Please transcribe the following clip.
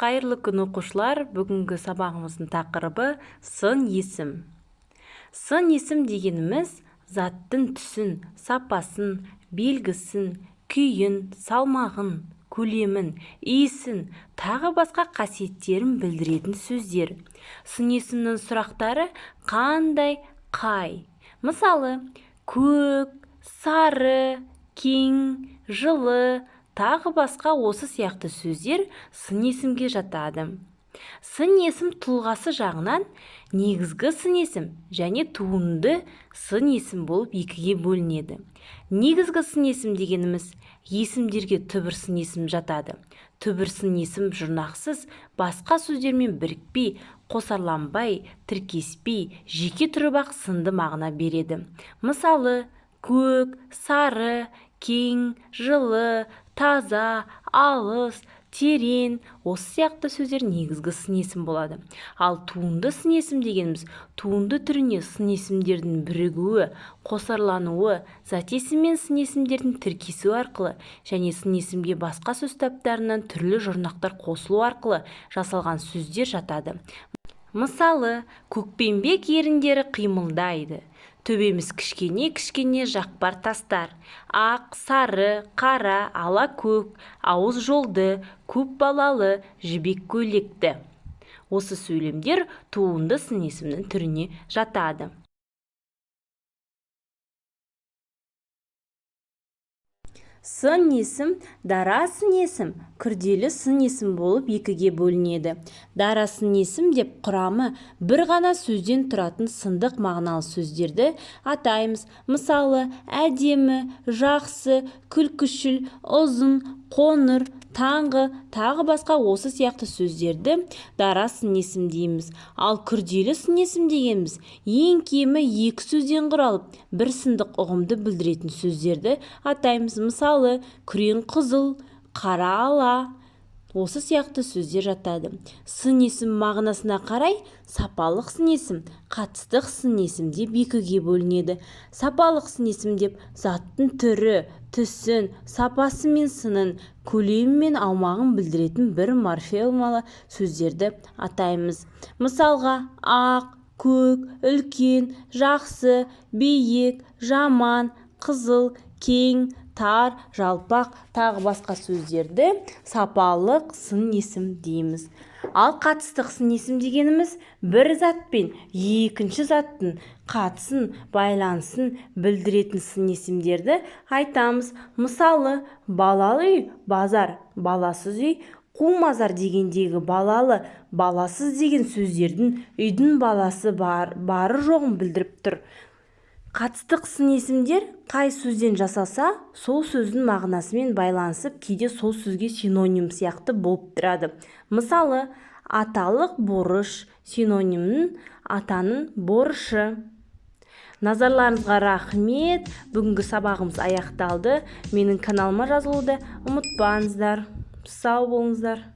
Қайырлы күн оқушылар, бүгінгі сабағымыздың тақырыбы сын есім. Сын есім дегеніміз заттың түсін, сапасын, белгісін, күйін, салмағын, көлемін, иісін, тағы басқа қасиеттерін білдіретін сөздер. Сын есімнің сұрақтары қандай, қай? Мысалы, көк, сары, кең, жылы, тағы басқа осы сияқты сөздер сын есімге жатады. Сын есім тұлғасы жағынан негізгі сын есім және туынды сын есім болып екіге бөлінеді. Негізгі сын есім дегеніміз есімдерге түбір сын есім жатады. Түбір сын есім жұрнақсыз, басқа сөздермен бірікпей, қосарланбай, тіркеспей, жеке тұрып ақ сынды мағына береді. Мысалы, көк, сары, кең, жылы, таза, алыс, терең, осы сияқты сөздер негізгі сын есім болады. Ал туынды сын есім дегеніміз туынды түріне сын есімдердің бірігуі, қосарлануы, зат есім мен сын есімдердің тіркесуі арқылы және сын есімге басқа сөз таптарынан түрлі жұрнақтар қосылу арқылы жасалған сөздер жатады. Мысалы, көкпеңбек еріндері қимылдайды. Төбеміз кішкене жақпар тастар. Ақ, сары, қара, ала көк, ауыз жолды, көп балалы, жібек көйлекті. Осы сөйлемдер туынды сын есімнің түріне жатады. Сын есім, дара сын есім, күрделі сын есім болып екіге бөлінеді. Дара сын есім деп құрамы бір ғана сөзден тұратын сындық мағыналы сөздерді атаймыз. Мысалы, әдемі, жақсы, күлкішіл, ұзын, қоңыр, таңғы, тағы басқа осы сияқты сөздерді дара сын есім дейміз. Ал күрделі сын есім дегеніміз ең кемі екі сөзден құралып, бір сындық ұғымды білдіретін сөздерді атаймыз. Мысалы, күрең қызыл, қара ала, осы сияқты сөздер жатады. Сын есім мағынасына қарай сапалық сын есім, қатыстық сын есім деп екіге бөлінеді. Сапалық сын есім деп заттың түрі, түсін, сапасы мен сынын, көлемі мен аумағын білдіретін бір морфемалы сөздерді атаймыз. Мысалға, ақ, көк, үлкен, жақсы, биік, жаман, қызыл, кең, тар, жалпақ, тағы басқа сөздерді сапалық сын есім дейміз. Ал қатыстық сын есім дегеніміз бір зат пен екінші заттың қатысын, байланысын білдіретін сын есімдерді айтамыз. Мысалы, балалы үй, базар, баласыз үй, қу-мазар дегендегі балалы, баласыз деген сөздердің үйдің баласы бары жоғын білдіріп тұр. Қатыстық сын есімдер қай сөзден жасалса, сол сөздің мағынасымен байланысып, кейде сол сөзге синоним сияқты болып тұрады. Мысалы, аталық борыш синонимін атаның борышы. Назарларыңызға рахмет. Бүгінгі сабағымыз аяқталды. Менің каналыма жазылуды ұмытпаңыздар. Сау болыңыздар.